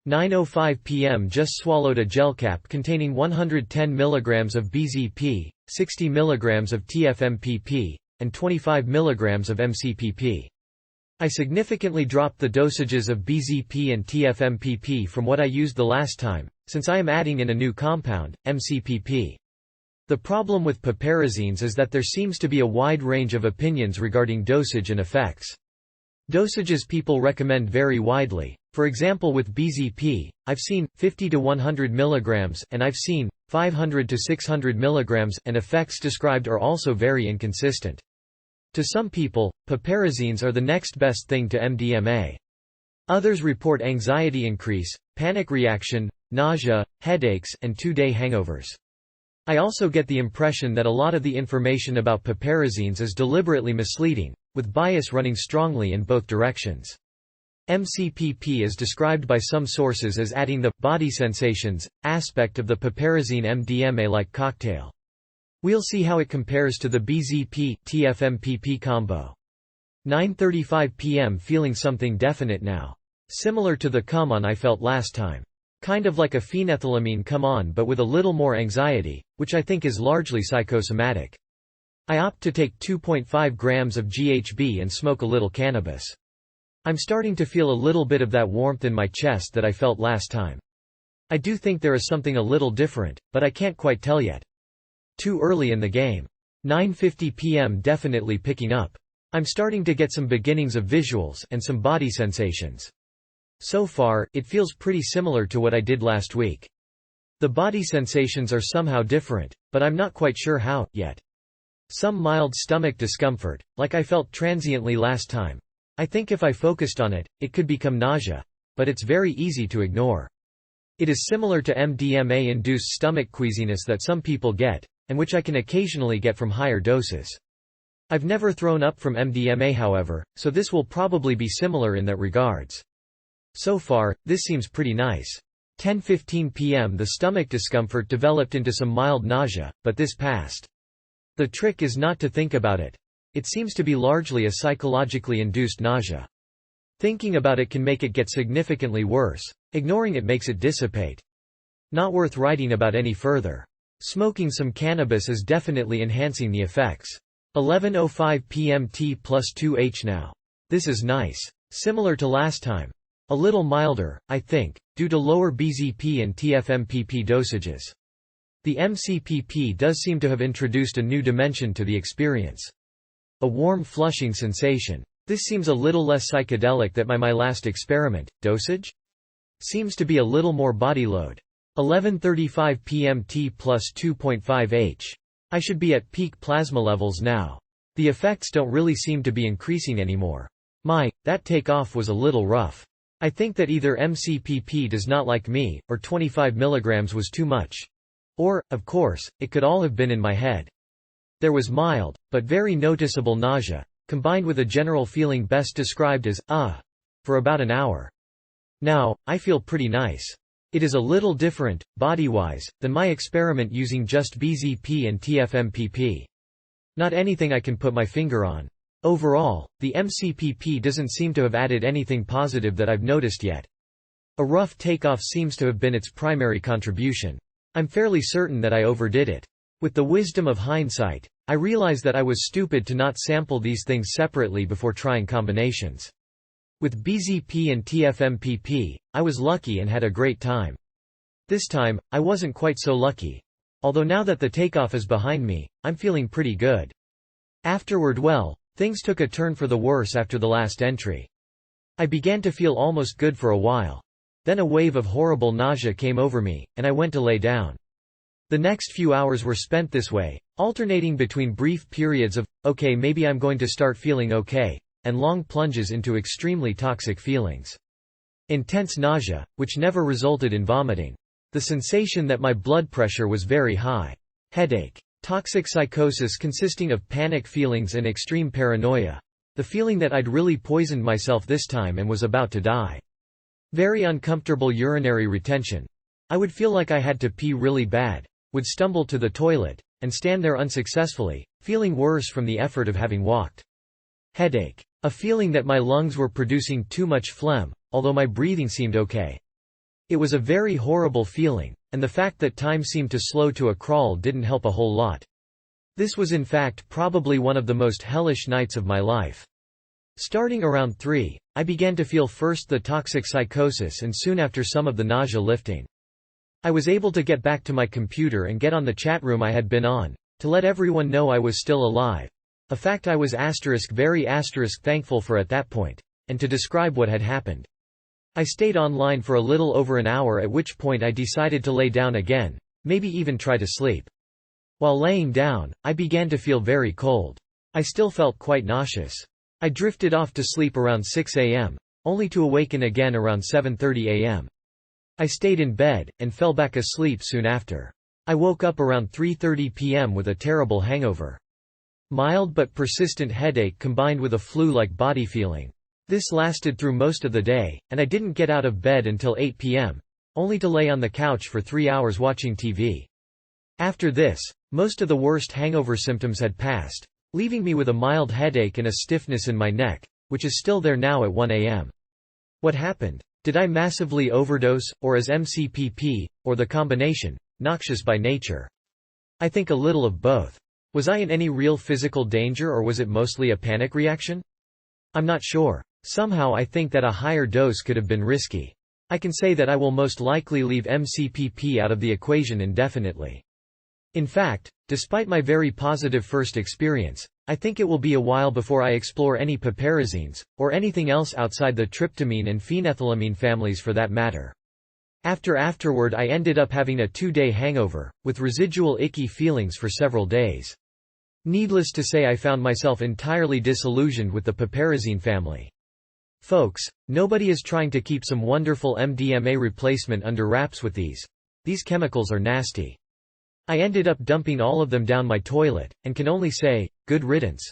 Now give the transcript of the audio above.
9:05 p.m. Just swallowed a gel cap containing 110 mg of BZP, 60 mg of TFMPP, and 25 mg of mCPP. I significantly dropped the dosages of BZP and TFMPP from what I used the last time, since I am adding in a new compound, mCPP. The problem with piperazines is that there seems to be a wide range of opinions regarding dosage and effects. Dosages people recommend vary widely. For example, with BZP, I've seen 50 to 100 mg and I've seen 500 to 600 mg, and effects described are also very inconsistent. To some people, piperazines are the next best thing to MDMA. Others report anxiety increase, panic reaction, nausea, headaches, and 2-day hangovers. I also get the impression that a lot of the information about piperazines is deliberately misleading, with bias running strongly in both directions. mCPP is described by some sources as adding the body sensations aspect of the piperazine MDMA-like cocktail. We'll see how it compares to the BZP-TFMPP combo. 9:35 p.m. Feeling something definite now. Similar to the come on I felt last time. Kind of like a phenethylamine come on but with a little more anxiety, which I think is largely psychosomatic. I opt to take 2.5 grams of GHB and smoke a little cannabis. I'm starting to feel a little bit of that warmth in my chest that I felt last time. I do think there is something a little different, but I can't quite tell yet. Too early in the game. 9:50 p.m. Definitely picking up. I'm starting to get some beginnings of visuals and some body sensations. So far, it feels pretty similar to what I did last week. The body sensations are somehow different, but I'm not quite sure how, yet. Some mild stomach discomfort, like I felt transiently last time. I think if I focused on it, it could become nausea. But it's very easy to ignore. It is similar to MDMA-induced stomach queasiness that some people get, and which I can occasionally get from higher doses. I've never thrown up from MDMA however, so this will probably be similar in that regards. So far, this seems pretty nice. 10:15 p.m. The stomach discomfort developed into some mild nausea, but this passed. The trick is not to think about it. It seems to be largely a psychologically induced nausea. Thinking about it can make it get significantly worse. Ignoring it makes it dissipate. Not worth writing about any further. Smoking some cannabis is definitely enhancing the effects. 11:05 p.m. T+2H now. This is nice. Similar to last time. A little milder, I think, due to lower BZP and TFMPP dosages. The mCPP does seem to have introduced a new dimension to the experience. A warm flushing sensation. This seems a little less psychedelic than my last experiment. Dosage? Seems to be a little more body load. 11:35 p.m. T+2.5H. I should be at peak plasma levels now. The effects don't really seem to be increasing anymore. That takeoff was a little rough. I think that either mCPP does not like me, or 25 mg was too much. Or, of course, it could all have been in my head. There was mild, but very noticeable nausea, combined with a general feeling best described as, for about an hour. Now, I feel pretty nice. It is a little different, body-wise, than my experiment using just BZP and TFMPP. Not anything I can put my finger on. Overall, the mCPP doesn't seem to have added anything positive that I've noticed yet. A rough takeoff seems to have been its primary contribution. I'm fairly certain that I overdid it. With the wisdom of hindsight, I realize that I was stupid to not sample these things separately before trying combinations. With BZP and TFMPP, I was lucky and had a great time. This time, I wasn't quite so lucky. Although now that the takeoff is behind me, I'm feeling pretty good. Afterward, things took a turn for the worse after the last entry. I began to feel almost good for a while. Then a wave of horrible nausea came over me, and I went to lay down. The next few hours were spent this way, alternating between brief periods of, okay, maybe I'm going to start feeling okay, and long plunges into extremely toxic feelings. Intense nausea, which never resulted in vomiting. The sensation that my blood pressure was very high. Headache. Toxic psychosis consisting of panic feelings and extreme paranoia. The feeling that I'd really poisoned myself this time and was about to die. Very uncomfortable urinary retention. I would feel like I had to pee really bad, would stumble to the toilet, and stand there unsuccessfully, feeling worse from the effort of having walked. Headache. A feeling that my lungs were producing too much phlegm, although my breathing seemed okay. It was a very horrible feeling, and the fact that time seemed to slow to a crawl didn't help a whole lot. This was in fact probably one of the most hellish nights of my life. Starting around 3, I began to feel first the toxic psychosis and soon after some of the nausea lifting. I was able to get back to my computer and get on the chat room I had been on, to let everyone know I was still alive, a fact I was very thankful for at that point, and to describe what had happened. I stayed online for a little over an hour, at which point I decided to lay down again, maybe even try to sleep. While laying down, I began to feel very cold. I still felt quite nauseous. I drifted off to sleep around 6 a.m., only to awaken again around 7:30 a.m. I stayed in bed, and fell back asleep soon after. I woke up around 3:30 p.m. with a terrible hangover. Mild but persistent headache combined with a flu-like body feeling. This lasted through most of the day, and I didn't get out of bed until 8 p.m., only to lay on the couch for 3 hours watching TV. After this, most of the worst hangover symptoms had passed, leaving me with a mild headache and a stiffness in my neck, which is still there now at 1 a.m. What happened? Did I massively overdose, or is mCPP, or the combination, noxious by nature? I think a little of both. Was I in any real physical danger, or was it mostly a panic reaction? I'm not sure. Somehow I think that a higher dose could have been risky. I can say that I will most likely leave mCPP out of the equation indefinitely. In fact, despite my very positive first experience, I think it will be a while before I explore any piperazines, or anything else outside the tryptamine and phenethylamine families for that matter. Afterward I ended up having a 2-day hangover, with residual icky feelings for several days. Needless to say, I found myself entirely disillusioned with the piperazine family. Folks, nobody is trying to keep some wonderful MDMA replacement under wraps with these. These chemicals are nasty. I ended up dumping all of them down my toilet, and can only say, good riddance.